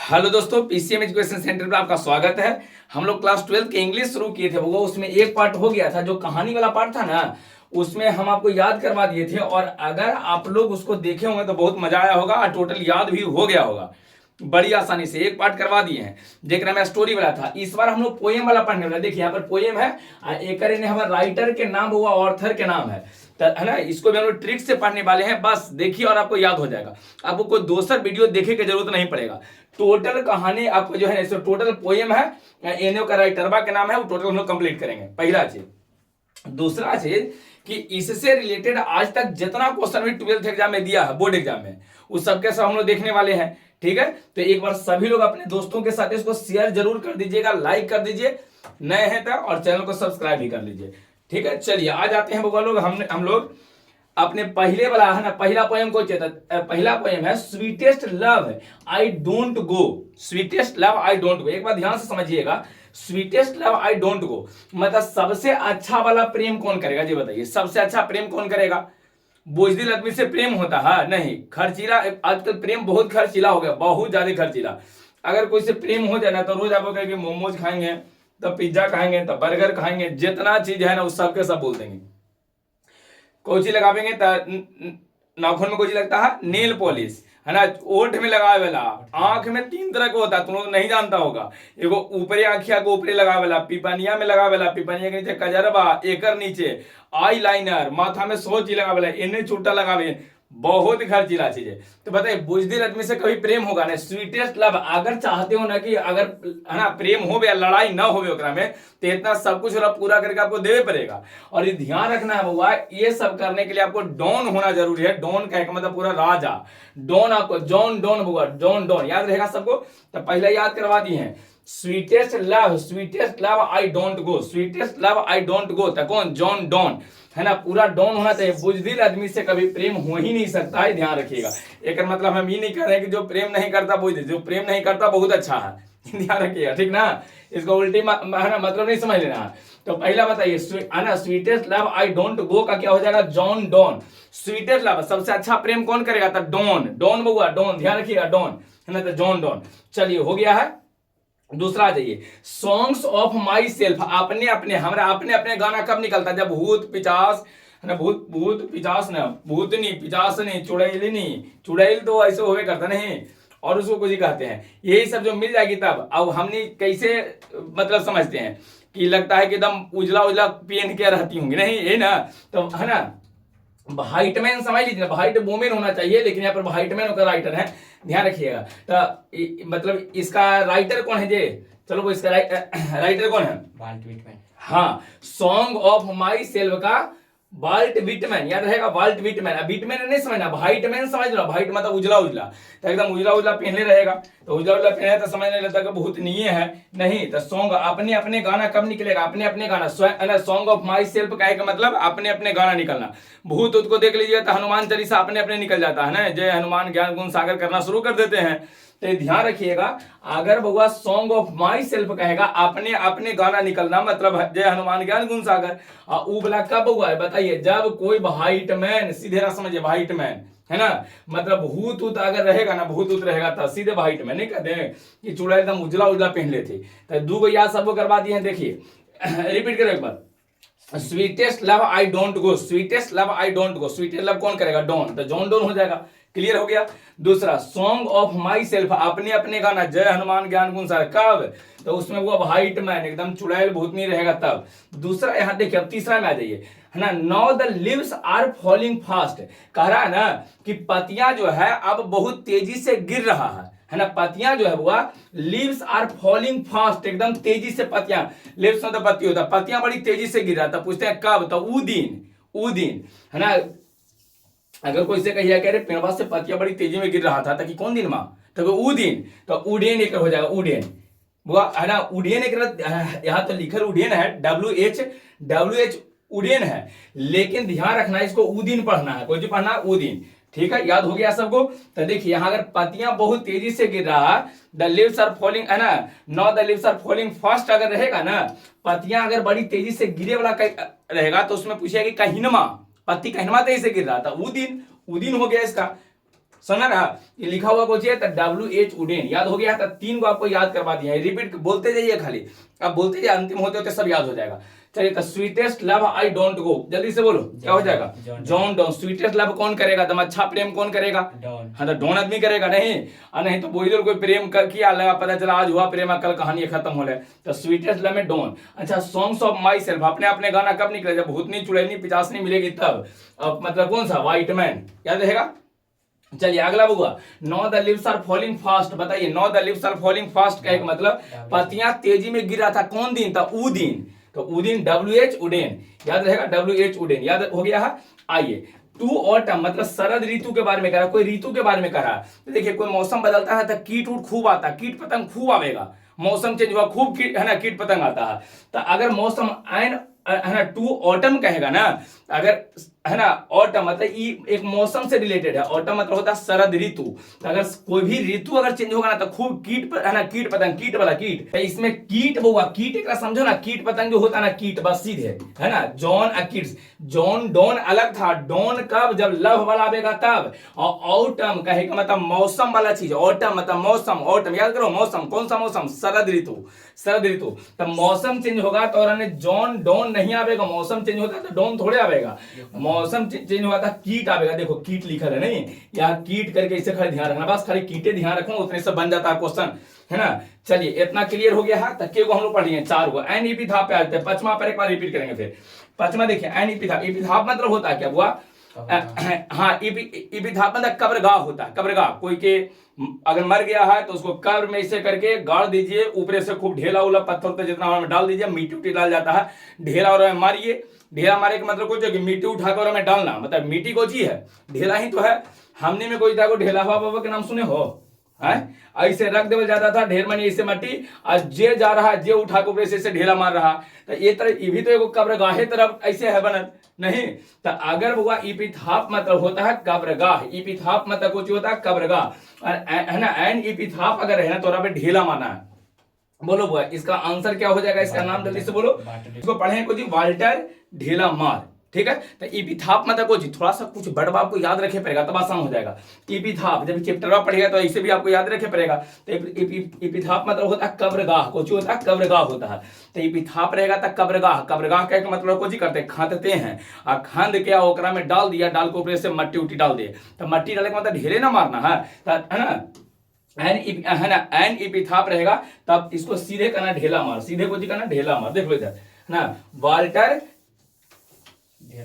Hello दोस्तों, PCM education centre पर आपका स्वागत है। हम लोग क्लास 12 के इंग्लिश शुरू किए थे, वो उसमें एक पार्ट हो गया था, जो कहानी वाला पार्ट था ना, उसमें हम आपको याद करवा दिए थे। और अगर आप लोग उसको देखे होंगे तो बहुत मजा आया होगा और टोटल याद भी हो गया होगा बड़ी आसानी से। एक पार्ट करवा दिए हैं, जेकरा में स्टोरी वाला था। इस बार हम लोग पोएम वाला पढ़ने वाला। देखिए यहाँ पर पोएम है, एक हमारे राइटर के नाम हुआ, ऑर्थर के नाम है ना। इसको भी हम लोग ट्रिक से पढ़ने वाले हैं। बस देखिए और आपको याद हो जाएगा। आपको कोई दूसरा वीडियो देखे की जरूरत नहीं पड़ेगा। टोटल कहानी आपको जो है, टोटल पोएम है, एनओ का राइटरबा के नाम है, वो टोटल हम लोग कंप्लीट करेंगे। पहला चीज। दूसरा चीज कि इससे रिलेटेड आज तक जितना क्वेश्चन भी 12th एग्जाम में दिया है, बोर्ड एग्जाम में, उस सबके सब हम लोग देखने वाले हैं। ठीक है, तो एक बार सभी लोग अपने दोस्तों के साथ इसको शेयर जरूर कर दीजिएगा, लाइक कर दीजिए नए हैं तो, और चैनल को सब्सक्राइब भी कर लीजिए। ठीक है, चलिए आ जाते हैं बउआ लोग। हम लोग अपने पहले वाला है ना, पहला पोएम को चेता। पहला पोएम है sweetest love I don't go. Sweetest love I don't गो, एक बार ध्यान से समझिएगा। स्वीटेस्ट लव आई डोंट गो मतलब सबसे अच्छा वाला प्रेम कौन करेगा जी बताइए। सबसे अच्छा प्रेम कौन करेगा? बुजदिल आदमी से प्रेम होता है? नहीं। खर्चीला, आजकल प्रेम बहुत खर्चीला हो गया, बहुत ज्यादा खर्चीला। अगर कोई से प्रेम हो जाए ना तो रोज आप कहेंगे मोमोज खाएंगे, तो पिज्जा खाएंगे, तो बर्गर खाएंगे, जितना चीज है ना उस सबके सब बोल देंगे। कोई चीज लगावेंगे तो नाखून में कोई चीज लगता है, नेल पॉलिश है ना, ओठ में लगावे वाला। आंख में 3 तरह का होता है, तुम लोग नहीं जानता होगा। एगो ऊपरी आंखिया को ऊपरी लगावे वाला, पिपनिया में लगावे वाला, पिपनिया के नीचे कजरबा, एकर नीचे आई लाइनर, माथा में 100 चीज लगावे वाला, इन्हें छुट्टा लगावे। बहुत खर्चीला चीज है। तो बताइए बुजदिल आदमी से कभी प्रेम होगा ना? स्वीटेस्ट लव अगर चाहते हो ना कि अगर है ना प्रेम हो गया, लड़ाई ना हो ओकरा में, तो इतना सब कुछ पूरा करके आपको देवे पड़ेगा। और ये ध्यान रखना है बउआ, ये सब करने के लिए आपको डॉन होना जरूरी है। डॉन का मतलब पूरा राजा। डॉन आपको जॉन डॉन बउआ, जॉन डॉन याद रहेगा सबको। तो पहले याद करवा दिए हैं sweetest love I don't go. Sweetest love I don't गो तो कौन? जॉन डॉन है ना, पूरा डॉन होना चाहिए। बुजदिल आदमी से कभी प्रेम हो ही नहीं सकता है, ध्यान रखिएगा। एक मतलब हम ये नहीं कह रहे हैं कि जो प्रेम नहीं करता बुजदिल, जो प्रेम नहीं करता बहुत अच्छा है। ध्यान रखिएगा, ठीक ना। इसको उल्टी है ना मतलब नहीं समझ लेना। तो पहला बताइए है ना, स्वीटेस्ट लव आई डोंट गो का क्या हो जाएगा? John Donne. स्वीटेस्ट लव सबसे अच्छा प्रेम कौन करेगा? तो डॉन। डॉन बउआ, डॉन, ध्यान रखिएगा, डॉन है ना, तो जॉन डॉन। चलिए हो गया है। दूसरा आ जाइए, सॉन्ग्स ऑफ माई सेल्फ। अपने अपने, हमारा अपने अपने गाना कब निकलता है? जब भूत पिचास है ना, भूत पिचास ना, भूतनी पिचास नहीं, चुड़ैल नहीं, चुड़ैल तो ऐसे होवे करता नहीं, और उसको कुछ ही कहते हैं। यही सब जो मिल जाएगी तब। अब हमने कैसे मतलब समझते हैं कि लगता है कि एकदम उजला उजला पहन के रहती होंगी, नहीं है ना, तो है ना व्हाइटमैन समझ लीजिए ना, व्हाइट वुमेन होना चाहिए, लेकिन यहाँ पर व्हाइटमैन का राइटर है, ध्यान रखिएगा। तो मतलब इसका राइटर कौन है जे? चलो वो इसका राइटर कौन है? Walt Whitman. हाँ, सॉन्ग ऑफ माई सेल्फ का वाल्ट विटमैन, याद रहेगा, वाल्ट विटमैन। विटमैन नहीं समझना, व्हाइटमैन समझ लो। व्हाइट मतलब उजला उजला, तो एकदम उजला उजला पहनले रहेगा। तो उजला उजला पहने तो समझ नहीं लगता कि बहुत नहीं है, नहीं। तो सॉन्ग अपने अपने गाना कब निकलेगा? अपने अपने गाना। सॉन्ग ऑफ माई सेल्फ का मतलब अपने अपने गाना निकलना। भूत उत को देख लीजिए तो हनुमान चालीसा अपने अपने निकल जाता है ना, जय हनुमान ज्ञान गुण सागर करना शुरू कर देते हैं। तो ध्यान रखिएगा, अगर बउआ सॉन्ग ऑफ माई सेल्फ कहेगा, अपने अपने गाना निकलना, मतलब जय हनुमान ज्ञान गुण सागर। और ऊ वाला कब हुआ है बताइए? जब कोई व्हाइट मैन, सीधे ना समझिए, व्हाइट मैन है ना, मतलब भूत उत अगर रहेगा ना, भूत उत रहेगा तो सीधे व्हाइट मैन, नहीं कहते हैं कि चूड़ा एकदम उजला उजला पहन लेते। तो 2 याद सबको करवा दिए हैं। देखिए रिपीट करो एक बार। Sweetest love I don't go. Sweetest love I don't go, sweetest love कौन करेगा? डॉन, तो जॉन डॉन हो जाएगा। क्लियर हो गया। दूसरा सॉन्ग ऑफ माई सेल्फ, अपने अपने गाना, जय हनुमान ज्ञान गुण सागर, कब? तो उसमें वो व्हाइट मैन एकदम चुड़ैल भूत नहीं रहेगा तब। दूसरा यहां देखिए, अब तीसरा में आ जाइए, है ना, now the leaves are falling fast. कह रहा है ना कि पतियां जो है अब बहुत तेजी से गिर रहा है ना, पतियां जो है वो लीव्स आर फॉलिंग फास्ट, एकदम तेजी से पतियां, लीव्स मतलब पत्ती होता है, पतियां बड़ी तेजी से गिर रहा था। पूछते हैं कब? तो ऊ दिन है ना। अगर कोई से कहिए कह रहे पेड़वा से पतियां बड़ी तेजी में गिर रहा था, कि कौन दिन मां? तो ऊ दिन, तो उडेन एक हो जाएगा, उडेन वो है ना, उडेन एक, यहाँ तो लिखल उडेन है, WH उडेन है, लेकिन ध्यान रखना इसको ऊ दिन पढ़ना है, कोई पढ़ना ऊ दिन। ठीक है, याद हो गया सबको। तो देखिए यहाँ अगर पतियां बहुत तेजी से गिर रहा है, द लीव्स आर फॉलिंग है ना, not the leaves are falling fast अगर रहेगा ना, पतियां अगर बड़ी तेजी से गिरे वाला रहेगा, तो उसमें पूछेगा कि कहिनमा, पति कहिनमा तेजी से गिर रहा था, ऊ दिन हो गया इसका। सुना ना, ये लिखा हुआ कुछ है तो WH उडेन याद हो गया। तो 3 को आपको याद करवा दिया है, रिपीट बोलते जाइए खाली, अब बोलते जाइए, अंतिम होते होते सब याद हो जाएगा। चलिए, तो स्वीटेस्ट लव आई डोंट गो, जल्दी से बोलो क्या हो जाएगा, जॉन डॉन। स्वीटेस्ट लव कौन करेगा, दम अच्छा प्रेम कौन करेगा, हाँ तो डॉन आदमी करेगा, नहीं तो बोल कोई प्रेम किया लगा, पता चला आज हुआ प्रेम, कल कहानी खत्म हो रहा है। तो स्वीटेस्ट लव में डॉन। अच्छा, सॉन्ग्स ऑफ माई सेल्फ, अपने अपने गाना कब निकले, जब भूतनी चुड़ैनी पिचासनी मिलेगी तब। अब मतलब कौन सा, व्हाइट मैन, याद रहेगा। चलिए अगला हुआ, now the leaves are falling fast. बताइए, now the leaves are falling fast का एक मतलब पत्तियां तेजी में गिर रहा था, कौन दिन था, ऊ दिन। तो ऊ दिन WH उडेन, याद रहेगा, WH उडेन, याद हो गया है। आइए, टू ऑटम मतलब शरद ऋतु के बारे में कह रहा, कोई ऋतु के बारे में कह रहा। तो देखिए, कोई मौसम बदलता है तो कीट उट खूब आता, कीट पतंग खूब आवेगा, मौसम चेंज हुआ खूब कीट है ना, कीट पतंग आता है। तो अगर मौसम एन है ना टू ऑटम कहेगा ना, अगर है ना ऑटम मतलब एक मौसम से रिलेटेड है, ऑटम मतलब होता है शरद ऋतु। तो अगर कोई भी ऋतु अगर चेंज होगा ना तो खूब कीट है ना, कीट पतंग, कीट वाला कीट, तो इसमें कीट होगा, कीट एक समझो ना, कीट पतंग जो होता है ना, कीट बस सीधे है ना, जॉन और किड्स। जॉन डॉन अलग था, डॉन कब, जब लव वाला आएगा तब। और ऑटम कहेगा मतलब मौसम वाला चीज, ऑटम मतलब मौसम, ऑटम याद करो, मौसम कौन सा मौसम, शरद ऋतु, शरद ऋतु। तो मौसम चेंज होगा तो और जॉन डॉन नहीं आवेगा, मौसम चेंज होता है तो डॉन थोड़े आवेगा, मौसम चेंज हुआ था कीट आवेगा। देखो कीट लिखा है नहीं, या कीट करके इसे खाली ध्यान रखना, बस खाली कीटे ध्यान रखो, उतने से बन जाता है क्वेश्चन, है ना। चलिए इतना क्लियर हो गया है। तक को हम लोग पढ़ लिए 4 को। एन इपिथाप पे आते हैं, 5वां पर एक बार रिपीट करेंगे फिर। 5वां देखिए, एन इपिथाप, इपिथाप मतलब होता है क्या हुआ, हाँ इपिथाप मतलब कब्रगाह होता है, कब्रगाह। कोई के अगर मर गया है तो उसको कब्र में ऐसे करके गाड़ दीजिए, ऊपर से खूब ढेला उला पत्थर पे जितना डाल दीजिए, मिट्टी उट्टी डाल जाता है, ढेला और मारिए। ढेला मारे का मतलब कुछ है कि मिट्टी उठाकर हमें डालना, मतलब मिट्टी को जी है, ढेला ही तो है। हमने में कोई था को ढेला हुआ बाबा के नाम सुने हो, है ऐसे रख देवल जाता था ढेर मनी ऐसे मट्टी, आज जे जा रहा है जे उठा के ऊपर से ढेला मार रहा। तो ये तरह ये भी तो एक कब्रगाहे तरफ ऐसे है बनत नहीं। तो अगर हुआ इपिथाप मतलब होता है कब्रगाह, इपिथाप मतलब कुछ होता है कब्रगाह, है ना। एन इपिथाप अगर है ना तो पे ढेला मारना है। बोलो बुआ, इसका आंसर क्या हो जाएगा, इसका नाम जल्दी से बोलो। इसको पढ़े कुछ वाल्टर ढेला मार, ठीक है। तो इपिथाप मतलब कुछ थोड़ा सा कुछ बड़ बाप को याद रखे पड़ेगा तब आसान हो जाएगा। इपिथाप जब चैप्टर पढ़ेगा तो इसे भी आपको याद रखे पड़ेगा। तो इपिथाप मतलब होता है कब्रगाह, कुछ होता है कब्रगाह होता है। तो इपिथाप रहेगा तो कब्रगाह, कब्रगाह का मतलब कुछ करते हैं, खांदते हैं, और खांद के ओकरा में डाल दिया, डाल के ऊपर से मट्टी उट्टी डाल दिए। तो मट्टी डाले का मतलब ढेरे ना मारना है ना। है ना, एन इपिथाप रहेगा तब इसको सीधे करना ढेला मार, सीधे को जी करना ढेला मार। देख लो इधर ना, वाल्टर,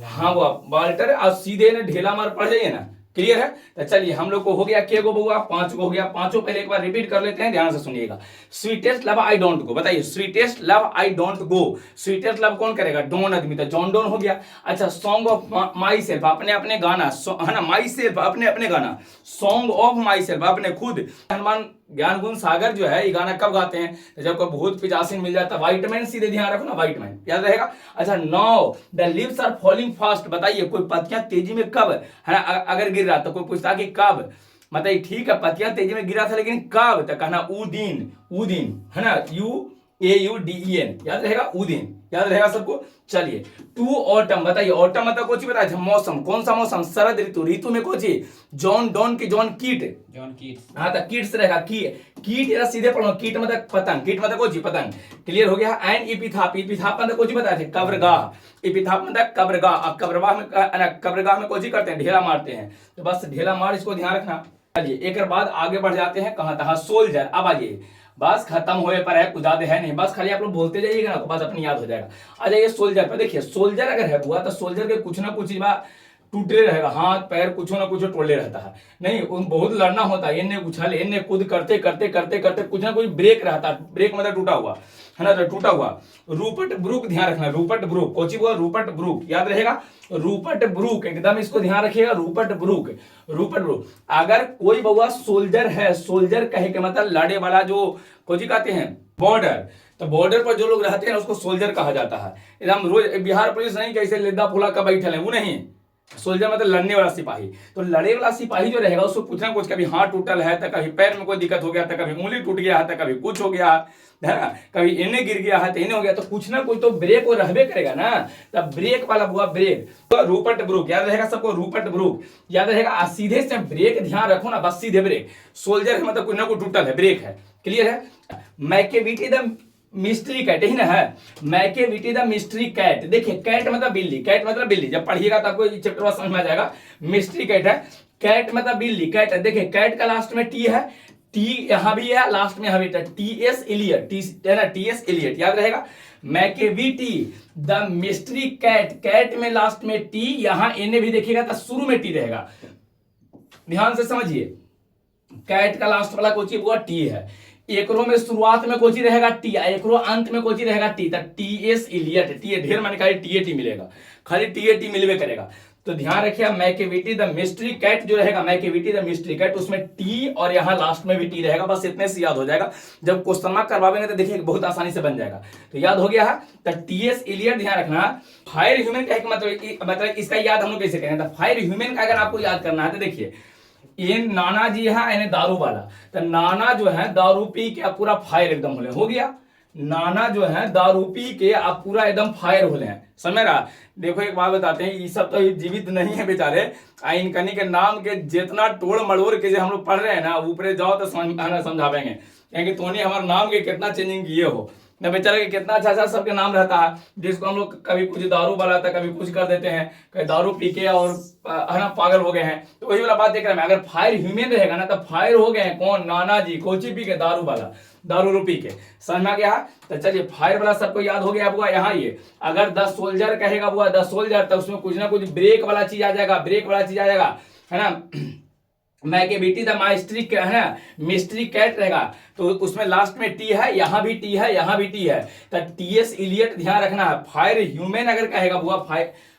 हाँ वो वाल्टर और सीधे ना ढेला मार पढ़ जाइए ना, क्लियर है। तो चलिए हम लोग को हो गया के गो बउआ, 5 को हो गया। 5 पहले एक बार रिपीट कर लेते हैं, ध्यान से सुनिएगा। Sweetest love I don't go, बताइए sweetest love I don't go, sweetest love कौन करेगा, डॉन आदमी, तो जॉन डॉन हो गया। अच्छा, सॉन्ग ऑफ माई सेल्फ, अपने अपने गाना, है ना, माई सेल्फ अपने अपने गाना, सॉन्ग ऑफ माई सेल्फ अपने खुद। हनुमान ज्ञान गुण सागर जो है ये गाना कब गाते हैं, तो जब कोई भूत पिचासीन मिल जाता है, व्हाइट मैन, सीधे ध्यान रखो ना, व्हाइट मैन याद रहेगा। अच्छा, now the leaves are falling fast, बताइए कोई पत्तियां तेजी में कब, है ना, अगर गिर रहा तो कोई पूछता कि कब, मतलब ठीक है पत्तियां तेजी में गिरा था लेकिन कब, तो कहना ऊ दिन, ऊ दिन, है ना, UAUDEN याद रहेगा, ऊ दिन याद रहेगा सबको। चलिए, टू ऑटम, बताइए ऑटम मतलब कुछ बताया, मौसम कौन सा मौसम, शरद ऋतु, ऋतु में कुछ जॉन डॉन की जॉन कीट, जॉन कीट, हाँ तो कीट्स रहेगा, कीट या सीधे पढ़ो, कीट मतलब पतंग, कीट मतलब कुछ पतंग, क्लियर हो गया। एंड इपिथाप, इपिथाप मतलब कुछ बताया थे, कब्रगाह, इपिथाप मतलब कब्रगाह, कब्रगाह में कब्रगाह में कुछ करते हैं, ढेला मारते हैं, तो बस ढेला मार, इसको ध्यान रखना। चलिए एक बाद आगे बढ़ जाते हैं, कहाँ था, सोल्जर। अब आइए, बस खत्म होए पर है, कुछ ज्यादा है नहीं, बस खाली आप लोग बोलते जाइएगा ना तो बस अपनी याद हो जाएगा। आ जाइए सोल्जर पर, देखिए सोल्जर अगर है हुआ तो सोल्जर के कुछ ना कुछ टूटे रहेगा, हाथ पैर कुछ ना कुछ टोले रहता है, नहीं उन बहुत लड़ना होता है, इन्हें उछल इन्हें कूद करते करते करते करते कुछ ना कुछ ब्रेक रहता है, ब्रेक मतलब टूटा हुआ, है ना, तो टूटा हुआ। रूपर्ट ब्रूक, ध्यान रखना, रूपर्ट ब्रूक, कोची हुआ रूपर्ट ब्रूक, याद रहेगा, रूपर्ट ब्रूक, एकदम इसको ध्यान रखिएगा, रूपर्ट ब्रूक, रूपर्ट ब्रूक। अगर कोई बउआ सोल्जर है, सोल्जर कहे के मतलब लड़े वाला, जो कोची कहते हैं बॉर्डर, तो बॉर्डर पर जो लोग रहते हैं उसको सोल्जर कहा जाता है। एकदम रोज बिहार पुलिस नहीं कैसे लेदा फुला का बैठल है, वो नहीं, सोल्जर मतलब लड़ने वाला सिपाही। तो लड़े वाला सिपाही जो रहेगा उसको कुछ ना कुछ, कभी हाथ टूटल है तो कभी पैर में कोई दिक्कत हो गया था, कभी उंगली टूट गया है तो कभी कुछ हो गया है ना, कभी इन्हें गिर गया है तो इन्हें हो गया, तो कुछ ना कुछ तो ब्रेक वो रहबे करेगा ना। तब ब्रेक वाला हुआ ब्रेक, तो रूपर्ट ब्रूक याद रहेगा सबको, रूपर्ट ब्रूक याद रहेगा। आ सीधे से ब्रेक ध्यान रखो ना, बस सीधे ब्रेक। सोल्जर मतलब कुछ ना कुछ टूटल है, ब्रेक है, क्लियर है। मैकेविटी द मिस्ट्री कैट, यही ना है, मैकेविटी द मिस्ट्री कैट। देखिए कैट मतलब बिल्ली, कैट मतलब बिल्ली, जब पढ़िएगा तो आपको चैप्टर समझ में आ जाएगा। मिस्ट्री कैट है, कैट मतलब बिल्ली, कैट है। देखिए कैट का लास्ट में टी है, टी यहां भी है, लास्ट में यहां भी है, टीएस इलियट, टी है ना, टीएस इलियट याद रहेगा। Macavity the mystery cat, cat में लास्ट में टी, यहां इन्हें भी देखिएगा तो शुरू में टी रहेगा, ध्यान से समझिए। कैट का लास्ट वाला कोची हुआ टी है, एकरो में शुरुआत में कोची रहेगा टी, एकरो अंत में कोची रहेगा टी, टीएस इलियट, टी ढेर माने खाली टीएटी मिलेगा, खाली टीएटी मिलवे करेगा। तो ध्यान रखिए मैकेविटी द मिस्ट्री कैट जो रहेगा, मैकेविटी द मिस्ट्री कैट, उसमें टी और यहां लास्ट में भी टी रहेगा, बस इतने से याद हो जाएगा। जब क्वेश्चन मार्क करवाएंगे तो देखिए बहुत आसानी से बन जाएगा। तो याद हो गया है, तो टीएस इलियट ध्यान रखना। फायर ह्यूमन का मतलब इसका याद हम लोग कैसे करें, तो फायर ह्यूमन का अगर आपको याद करना है तो देखिए ये नाना जी है यानी दारू वाला, तो नाना जो है दारू पी के अब पूरा फायर एकदम हो गया। नाना जो है दारू पी के अब पूरा एकदम फायर हो हैं, समझ रहा। देखो एक बात बताते हैं, ये सब तो जीवित नहीं है बेचारे, इनकनी के नाम के जितना टोड़ मड़ोड़ के जो हम लोग पढ़ रहे हैं ना, ऊपरे जाओ तो समझावेंगे क्योंकि तोने हमारे नाम के कितना चेंजिंग किए हो न बेचारे के, कितना अच्छा अच्छा सबके नाम रहता है, जिसको हम लोग कभी कुछ दारू वाला था, कभी कुछ कर देते हैं, कभी दारू पी के और है ना पागल हो गए हैं। तो वही वाला बात देख रहे हैं, अगर फायर ह्यूमन रहेगा ना तो फायर हो गए हैं कौन, नाना जी, कोची पी के दारू वाला, दारू रूपी के, समझ में आ गया। तो चलिए फायर वाला सबको याद हो गया आपको। यहाँ ये अगर 10 सोल्जर कहेगा हुआ 10 सोल्जर, तो उसमें कुछ ना कुछ ब्रेक वाला चीज आ जाएगा, ब्रेक वाला चीज आ जाएगा, है ना। मैकेविटी द माइस्ट्री है ना, मिस्ट्री कैट रहेगा, तो उसमें लास्ट में टी है, यहां भी टी है, यहां भी टी है, तो टीएस इलियट ध्यान रखना है। फायर ह्यूमन अगर कहेगा हुआ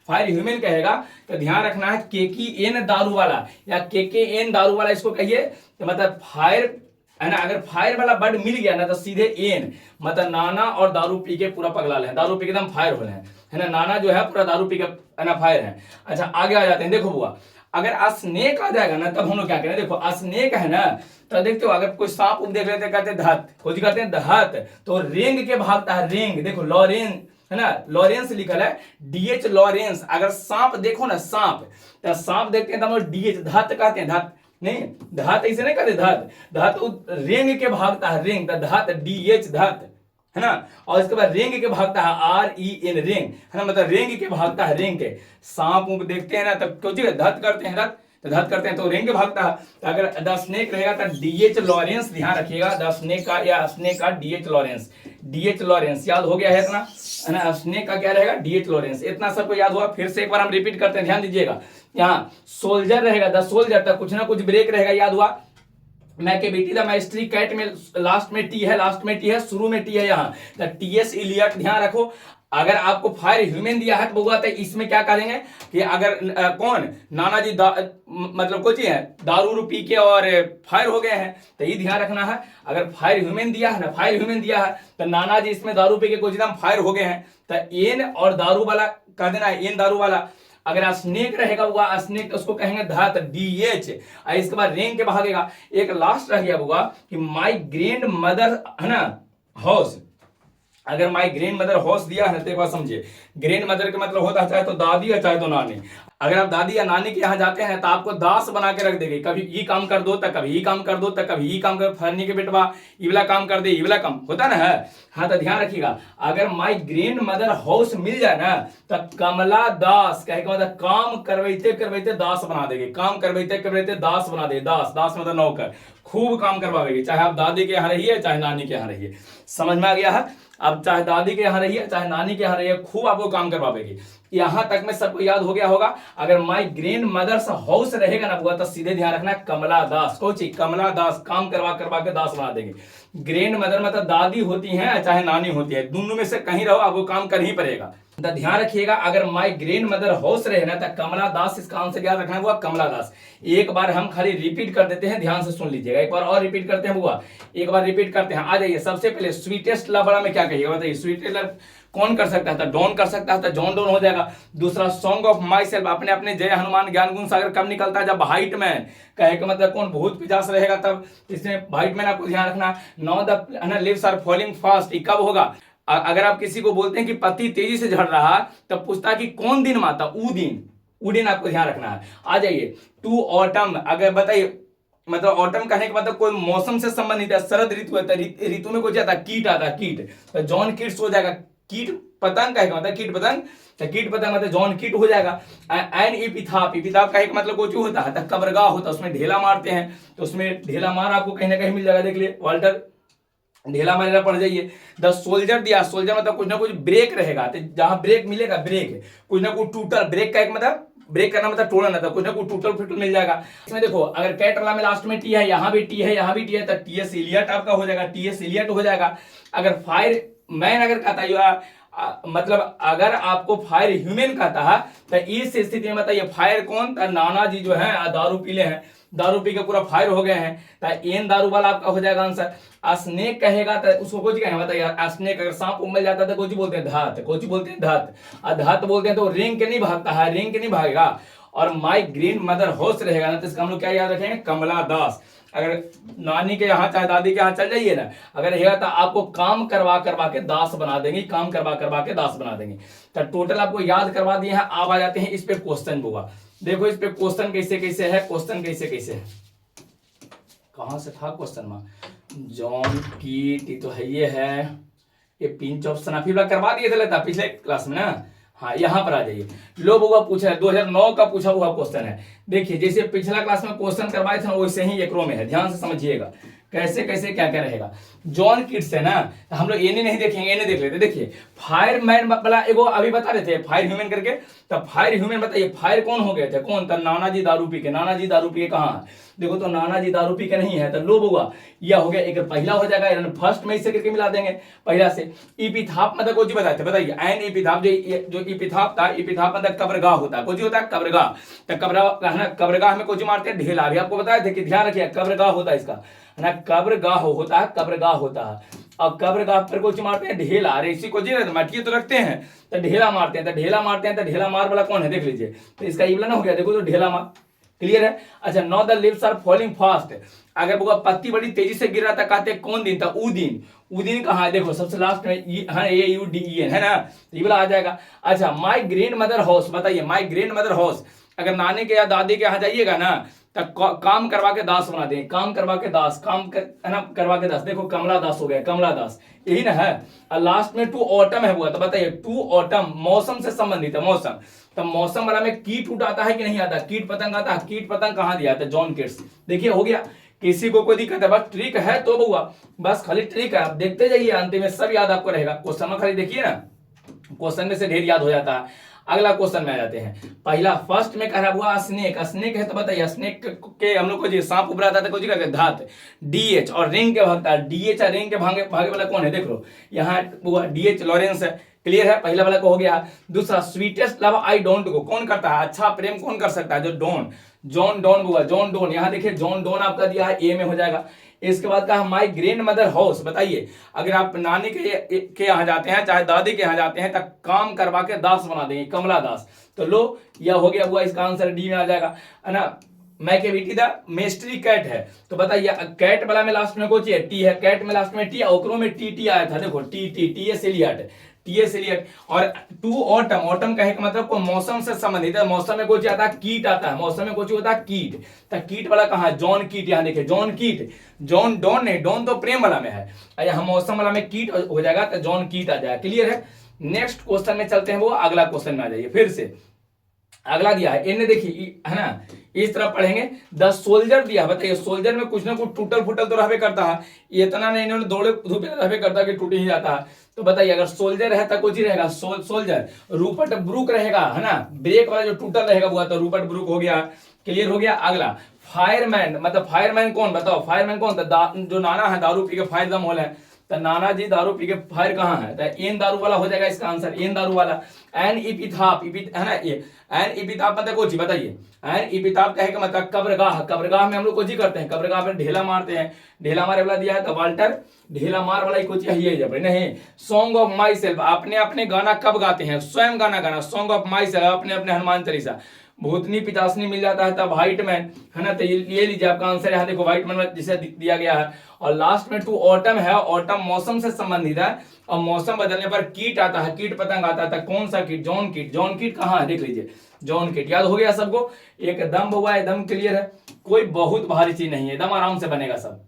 फायर ह्यूमन कहेगा तो ध्यान रखना है केकी एन दारू वाला या केके एन दारू वाला इसको कहिए, तो मतलब फायर है ना। अगर फायर वाला वर्ड मिल गया ना तो सीधे एन मतलब नाना और दारू पी के पूरा पगला है, दारू पी के एकदम फायर हो रहे हैं, है ना। नाना जो है पूरा दारू पी के है ना फायर है। अच्छा आगे आ जाते हैं, देखो बुआ अगर स्नेक आ जाएगा ना तब हम लोग क्या करें, देखो स्नेक है ना, तो देखते हो अगर कोई सांप देख लेते कहते हैं धत, खोज करते हैं धत, तो रेंग के भागता है, रेंग देखो लॉरेंस है ना, लॉरेंस लिखल है, डीएच लॉरेंस। अगर सांप देखो ना, सांप तो सांप देखते हैं तो हम लोग डीएच धत कहते हैं, धत नहीं, धत ऐसे नहीं कहते, धत धत रेंग के भागता है, रेंग धत डीएच धत है ना। और इसके बाद रेंग के भागता है REN रेंग है ना, मतलब रेंग के भागता है, रेंग के। सांप ऊप देखते हैं ना तब क्यों धत करते हैं, धत करते हैं तो रेंग के भागता है। तो अगर द स्नेक रहेगा तो DH लॉरेंस, ध्यान रखिएगा द स्नेक का या स्नेक का DH लॉरेंस, DH लॉरेंस याद हो गया है इतना, है ना। स्नेक का क्या रहेगा DH लॉरेंस, इतना सबको याद हुआ। फिर से एक बार हम रिपीट करते हैं, ध्यान दीजिएगा। यहाँ सोल्जर रहेगा द सोल्जर, तक कुछ ना कुछ ब्रेक रहेगा, याद हुआ। मैकेविटी द माइस्ट्री कैट में लास्ट में टी है, लास्ट में टी है, शुरू में टी है, यहाँ टीएस इलियट ध्यान रखो। अगर आपको फायर ह्यूमन दिया है तो होगा तो इसमें क्या करेंगे कि अगर कौन नाना जी मतलब कुछ है दारू पी के और फायर हो गए हैं, तो ये ध्यान रखना है। अगर फायर ह्यूमन दिया है ना, फायर ह्यूमन दिया है तो नाना जी इसमें दारू पी के कुछ एकदम फायर हो गए हैं, तो एन और दारू वाला कह देना है, एन दारू वाला। अगर स्नेक रहेगा हुआ स्नेक तो उसको कहेंगे धात DH, इसके बाद रेंग के भागेगा। एक लास्ट रह गया होगा कि माई ग्रैंड मदर है ना हाउस, अगर माई ग्रैंड मदर हाउस दिया है ना तो एक बार समझिए, ग्रैंड मदर का मतलब होता है चाहे तो दादी या चाहे तो नानी। अगर आप दादी या नानी के यहाँ जाते हैं तो आपको दास बना के रख देगी, कभी ये काम कर दो तो कभी ये काम कर दो तो कभी ये काम कर, फरनी के बेटवा ये वाला काम कर दे, ये वाला काम होता ना है। हाँ तो ध्यान रखिएगा, अगर माई ग्रैंड मदर हाउस मिल जाए ना तो कमला दास कहे मतलब काम करवाते करवाते दास बना देगी, काम करवाते करवाते दास बना दे, दास दास मतलब नौकर, खूब काम करवाएगी, चाहे आप दादी के यहाँ रहिए चाहे नानी के यहाँ रहिए। समझ में आ गया है, अब चाहे दादी के यहाँ रहिए चाहे नानी के यहाँ रहिए, खूब आपको काम करवाएगी। यहां तक में सबको याद हो गया होगा। अगर माई ग्रैंड मदर्स हाउस रहेगा ना बुआ तो सीधे ध्यान रखना कमला दास, कोची कमला दास, काम करवा करवा के दास बना देंगे। ग्रैंड मदर मतलब दादी होती है चाहे नानी होती है, दोनों में से कहीं रहो आपको काम कर ही पड़ेगा। तो ध्यान रखिएगा अगर माई ग्रैंड मदर हाउस रहे ना तो कमला दास, इसका आंसर याद रखना है बुआ कमला दास। एक बार हम खाली रिपीट कर देते हैं, ध्यान से सुन लीजिएगा, एक बार और रिपीट करते हैं बुआ, एक बार रिपीट करते हैं। आ जाइए, सबसे पहले स्वीटेस्ट लव में क्या कहिएगा बताइए, स्वीटेस्ट लव कौन कर सकता था? डॉन कर सकता था, जॉन डॉन हो जाएगा। दूसरा सॉन्ग ऑफ माई सेल्फ, अपने अपने जय हनुमान ज्ञान गुण सागर कब निकलता है? जब हाइट मैन, कहे का मतलब कौन? भूत पिशाच रहेगा तब। इसमें हाइट मैन आपको ध्यान रखना। Now the leaves are falling fast, कब होगा? अगर आप किसी को बोलते हैं कि पति तेजी से झड़ रहा, तब पूछता है कि कौन दिन माता? ऊ दिन आपको ध्यान रखना है। आ जाइए टू ऑटम, अगर बताइए मतलब ऑटम कहने का मतलब कोई मौसम से संबंधित है, शरद ऋतु है, ऋतु में कोई जाता कीट आता, कीट, तो जॉन कीट्स हो जाएगा। कीट पतंग कहे का मतलब कीट पतंग, तो कीट पतंग मतलब जॉन कीट हो जाएगा। एंड इपिथाप, इपिथाप कहे का मतलब कुछ होता है, कब्रगाह होता है, उसमें ढेला मारते हैं, तो उसमें ढेला मार आपको कहीं ना कहीं मिल जाएगा। देख लिए वाल्टर ढेला मारेगा, पढ़ जाइए। द सोल्जर दिया, सोल्जर मतलब कुछ ना कुछ ब्रेक रहेगा, तो जहां ब्रेक मिलेगा, ब्रेक कुछ ना कुछ टूटल, ब्रेक का एक मतलब ब्रेक करना मतलब तोड़ना था, कुछ ना कुछ टूटल फुटल मिल जाएगा। इसमें देखो अगर कैट वाला में लास्ट में टी है, यहाँ भी टी है, यहाँ भी टी है, तो टीएस इलियट आपका हो जाएगा, टीएस इलियट हो जाएगा। अगर फायर मैन अगर कहता है मतलब अगर आपको फायर ह्यूमन कहता है, तो इस स्थिति में बताइए फायर कौन? तो नाना जी जो है दारू पीले हैं, दारू पी के पूरा फायर हो गए हैं, तो एन दारू वाला आपका हो जाएगा आंसर। स्नेक कहेगा तो उसको कुछ कहें बताइए। स्नेक अगर सांप उमल जाता है तो कुछ बोलते हैं धात, कुछ बोलते हैं धात, धात बोलते हैं तो रिंग के नहीं भागता है, रिंग के नहीं भागेगा। और माई ग्रीन मदर हॉर्स रहेगा ना, तो इसका हम लोग क्या याद रखेंगे? कमला दास। अगर नानी के यहाँ चाहे दादी के यहाँ चल जाइए ना, अगर रहेगा तो आपको काम करवा करवा के दास बना देंगे, काम करवा करवा के दास बना देंगे। तो टोटल आपको याद करवा दिए हैं। आप आ जाते हैं इस पे क्वेश्चन होगा। देखो इस पे क्वेश्चन कैसे कैसे है, क्वेश्चन कैसे कैसे है, कहां से था क्वेश्चन में? जॉन कीट तो है, ये पिंच ऑफ सना फिर करवा दिए थे लेता पिछले क्लास में ना। हाँ यहाँ पर आ जाइए। लो बुआ पूछा है 2009 का पूछा हुआ क्वेश्चन है। देखिए जैसे पिछला क्लास में क्वेश्चन करवाए थे ना, वैसे ही एक रो में है, ध्यान से समझिएगा कैसे कैसे क्या क्या रहेगा। जॉन किट्स है ना, तो हम लोग एने नहीं देखेंगे, एने देख लेते। देखिए फायर मैन वाला एगो अभी बता रहे थे, फायर ह्यूमन करके, तब फायर ह्यूमन बताइए फायर कौन हो गए थे? कौन? तब नाना जी दारू पी के, नाना जी दारू पी के कहाँ? देखो तो नाना जी दारू पी के नहीं है, तो लो बुआ यह हो गया, एक पहला हो जाएगा, फर्स्ट में इसे करके मिला देंगे पहला से। इपिथाप मतलब कुछ बताए थे, बताइए। एंड इपिथाप जो इपिथाप था, इपिथाप मतलब कब्रगाह होता है, कुछ होता है कब्रगाह, तो कब्रगाह में कुछ मारते हैं ढेला, अभी आपको बताए थे कि ध्यान रखिए कब्रगाह होता है इसका ना, कब्रगाह होता है, कब्रगाह होता है। अब कब्रगाह पर कुछ मारते हैं ढेला, अरे इसी को जी मटिए तो रखते हैं, तो ढेला मारते हैं, तो ढेला मारते हैं, तो ढेला मार वाला कौन है देख लीजिए, तो इसका इवला ना हो गया, देखो तो ढेला मार, क्लियर है। अच्छा no the leaves are falling fast, अगर वो पत्ती बड़ी तेजी से गिर रहा था, कहते कौन दिन था? ऊ दिन, ऊ दिन कहाँ है? देखो सबसे लास्ट में AUDEN है ना, ये वाला आ जाएगा। अच्छा माई ग्रैंड मदर हाउस, बताइए माई ग्रैंड मदर हाउस, अगर नानी के या दादी के यहाँ जाइएगा ना, तब काम करवा के दास बना देंगे, काम करवा के दास, है ना, करवा के दास। देखो कमला दास हो गया, कमला दास, यही ना है। और लास्ट में टू ऑटम है हुआ, तो बताइए टू ऑटम मौसम से संबंधित है, मौसम, तो मौसम वाला में कीट उठ आता है कि नहीं आता? कीट पतंग आता है, कीट पतंग कहाँ दिया था? John Keats. देखिए हो गया, किसी को कोई दिक्कत है? बस ट्रिक है तो बुआ, बस खाली ट्रिक है, आप देखते जाइए, अंत में सब याद आपको रहेगा। क्वेश्चन में खाली देखिए ना, क्वेश्चन में से ढेर याद हो जाता है। अगला क्वेश्चन में आ जाते हैं। पहला फर्स्ट में कह रहा हुआ स्नेक, स्नेक है तो बताइए स्नेक के हम लोग को जी सांप उभरा था, कुछ कहते धात, DH और रिंग के भागता है, DH और रिंग के भागे वाला कौन है? देख लो यहाँ DH लॉरेंस है, क्लियर है, पहला वाला को हो गया। दूसरा स्वीटेस्ट लव आई डोंट गो, कौन करता है? अच्छा प्रेम कौन कर सकता है? जो डॉन, जॉन डॉन हुआ, जॉन डॉन, यहाँ देखिए जॉन डॉन आपका दिया है, ए में हो जाएगा। इसके बाद कहा माई ग्रैंड मदर हाउस, बताइए अगर आप नानी के यहाँ जाते हैं, चाहे दादी के यहाँ जाते हैं, तब काम करवा के दास बना देंगे, कमला दास। तो लो यह हो गया हुआ, इसका आंसर डी में आ जाएगा, है ना। मैकेविटी द मिस्ट्री कैट है, तो बताइए कैट वाला में लास्ट में कुछ टी है, कैट में लास्ट में टी, ओकरो में टी आया था, देखो टीएस एलियट, टीएस एलियट। और टू ऑटम, ऑटम कहे का मतलब कोई मौसम से संबंधित है, मौसम में कुछ आता है कीट आता है, मौसम में कुछ होता है कीट, तो कीट वाला कहाँ है? जॉन कीट, यहाँ देखिए जॉन कीट, जॉन डॉन नहीं, डॉन तो प्रेम वाला में है, यहाँ मौसम वाला में कीट हो जाएगा, तो जॉन कीट आ जाएगा, क्लियर है। नेक्स्ट क्वेश्चन में चलते हैं, वो अगला क्वेश्चन में आ जाइए फिर से। अगला दिया है, इन्हें देखिए है ना, इस तरह पढ़ेंगे। द सोल्जर दिया, बताइए सोल्जर में कुछ ना कुछ टूटल फुटल तो रहबे करता है, इतना नहीं इन्होंने दौड़े धूपे रहबे करता कि टूट ही जाता है। तो बताइए अगर सोल्जर है तो कुछ ही रहेगा, सोल्जर, रूपर्ट ब्रूक रहेगा, है ना, ब्रेक वाला जो टूटल रहेगा वो तो रूपर्ट ब्रूक हो गया, क्लियर हो गया। अगला फायरमैन, मतलब फायरमैन कौन? बताओ फायरमैन कौन था? जो नाना है दारू पी के फायर दम होल है, तो नानाजी दारू पी के फायर कहाँ है, तो एन दारू वाला हो जाएगा इसका आंसर, एन दारू वाला। एन इपिथाप, है ना, ये एन इपिथाप मतलब कुछ बताइए, एन इपिथाप कहे का मतलब कब्रगाह, कब्रगाह में हम लोग कुछ ही करते हैं, कब्रगाह में ढेला मारते हैं, ढेला मारे वाला दिया है तो वाल्टर ढेला मार वाला ही कुछ यही है नहीं। सॉन्ग ऑफ माई सेल्फ, अपने अपने गाना कब गाते हैं, स्वयं गाना गाना, सॉन्ग ऑफ माई सेल्फ अपने अपने हनुमान चालीसा। भूतनी पितासनी मिल जाता है तब व्हाइट मैन, है ना, तो ये लीजिए आपका आंसर यहाँ देखो व्हाइट मैन जिसे दिया गया है। और लास्ट में टू ऑटम है, ऑटम मौसम से संबंधित है, और मौसम बदलने पर कीट आता है, कीट पतंग आता था, कौन सा कीट, जॉन कीट, जॉन कीट कहाँ है देख लीजिए, जॉन कीट, याद हो गया सबको, एकदम हुआ, एकदम क्लियर है, कोई बहुत भारी चीज नहीं है, एकदम आराम से बनेगा सब।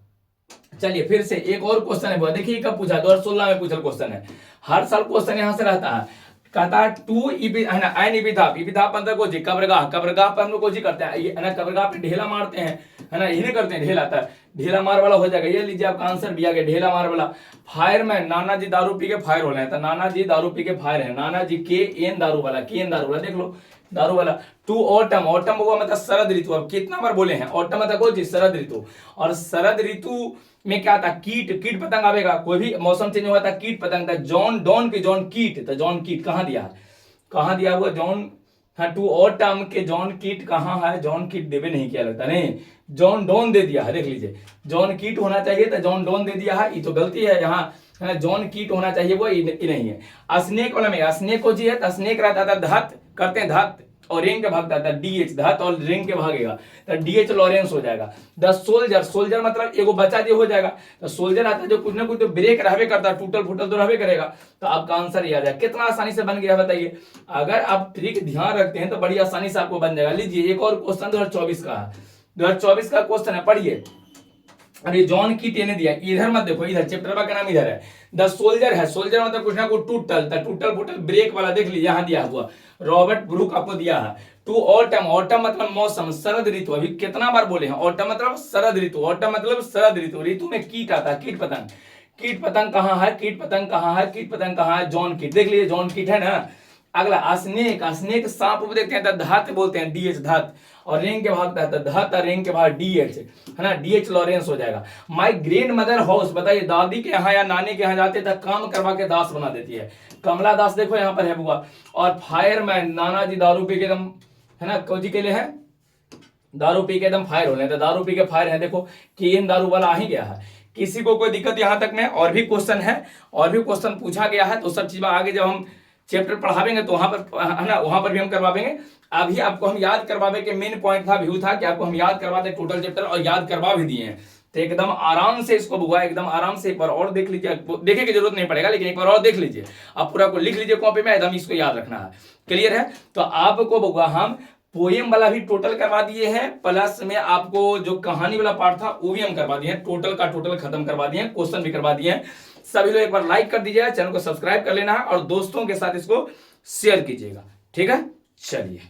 चलिए फिर से एक और क्वेश्चन है, देखिए कब पूछा, 2016 में पूछा क्वेश्चन है, हर साल क्वेश्चन यहां से रहता है। कहता है टू है ना, एन इपिथाप, इपिथाप मतलब को जी कब्रगाह, कब्रगाह पर हम लोग को जी करते हैं, है ना, कब्रगाह पे ढेला मारते हैं, है ना, यही करते हैं, ढेला आता है, ढेला मार वाला हो जाएगा, ये लीजिए आपका आंसर दिया गया ढेला मार वाला। फायरमैन, नानाजी दारू पी के फायर हो रहे हैं, तो नानाजी दारू पी के फायर है, नानाजी के एन दारू वाला, के एन दारू वाला देख लो, दारू वाला। टू ऑटम, ऑटम हुआ मतलब शरद ऋतु, अब कितना बार बोले हैं ऑटम मतलब कोई चीज शरद ऋतु, और शरद ऋतु में क्या था, कीट, कीट पतंग आवेगा, कोई भी मौसम चेंज हुआ था कीट पतंग था, जॉन डॉन के जॉन कीट, तो जॉन कीट कहाँ दिया है, कहाँ दिया हुआ जॉन, हाँ टू ऑटम के जॉन कीट कहाँ है, जॉन कीट देवे नहीं किया लगता, नहीं जॉन डॉन दे दिया है, देख लीजिए जॉन कीट होना चाहिए तो जॉन डॉन दे दिया है, ये तो गलती है यहाँ, है ना, जॉन कीट होना चाहिए वो नहीं है। स्नेक वाला में स्नेक को जी है, तो स्नेक रहता था धत, करते हैं धत और रिंग के भागता था डीएच, धत और रिंग के भागेगा तो डीएच लॉरेंस हो जाएगा। द सोल्जर, सोल्जर मतलब एगो बच्चा जो हो जाएगा, तो सोल्जर आता है जो कुछ ना कुछ तो ब्रेक रहबे करता है, टूटल फूटल तो रहबे करेगा, तो आपका आंसर ये आ जाएगा। कितना आसानी से बन गया बताइए, अगर आप ट्रिक ध्यान रखते हैं तो बड़ी आसानी से आपको बन जाएगा। लीजिए एक और क्वेश्चन 2024 का है, 2024 का क्वेश्चन है, पढ़िए। अरे जॉन कीट ने दिया, इधर मत देखो, इधर चैप्टर का नाम इधर है, द सोल्जर है, सोल्जर मतलब कुछ ना कुछ टूटल, टूटल फूटल ब्रेक वाला देख लीजिए यहाँ दिया हुआ, रॉबर्ट ब्रूक आपको दिया है। टू ऑटम, ऑटम मतलब मौसम, शरद ऋतु, अभी कितना बार बोले हैं, ऑटम मतलब शरद ऋतु, ऑटम मतलब शरद ऋतु, ऋतु में कीट आता है, कीट पतंग, कीट पतंग कहाँ है, कीट पतंग कहाँ है, कीट पतंग कहाँ है, जॉन कीट, देख लीजिए जॉन कीट है ना। अगला स्नेक, स्नेक सांप को देखते हैं तो धात बोलते हैं, डीएच धात, और रिंग के भागता है तो धात और रिंग के भाग डीएच, है ना, डीएच लॉरेंस हो जाएगा। माय ग्रैंड मदर हाउस, बताइए दादी के यहाँ या नानी के यहाँ जाते तो काम करवा के दास बना देती है, कमला दास देखो यहाँ पर है बुआ। और फायरमैन, नानाजी दारू पी के एकदम, है ना, कोजी के लिए है, दारू पी के एकदम फायर हो रहे हैं, तो दारू पी के फायर है, देखो केन दारू वाला आ ही गया है। किसी को कोई दिक्कत यहाँ तक में, और भी क्वेश्चन है, और भी क्वेश्चन पूछा गया है, तो सब चीज आगे जब हम चैप्टर पढ़ावेंगे तो वहां पर, है ना, वहां पर भी हम करवाएंगे। अभी आपको हम याद करवावे के मेन पॉइंट था, व्यू था कि आपको हम याद करवा दे टोटल चैप्टर, और याद करवा भी दिए हैं, तो एकदम आराम से इसको बुआ, एकदम आराम से एक बार और देख लीजिए, देखने की जरूरत नहीं पड़ेगा, लेकिन एक बार और देख लीजिए, आप पूरा को लिख लीजिए कॉपी में, एकदम इसको याद रखना है, क्लियर है। तो आपको बुआ हम पोएम वाला भी टोटल करवा दिए हैं, प्लस में आपको जो कहानी वाला पार्ट था वो भी हम करवा दिए हैं, टोटल का टोटल खत्म करवा दिए हैं, क्वेश्चन भी करवा दिए हैं। सभी लोग एक बार लाइक कर दीजिएगा, चैनल को सब्सक्राइब कर लेना है, और दोस्तों के साथ इसको शेयर कीजिएगा, ठीक है। चलिए।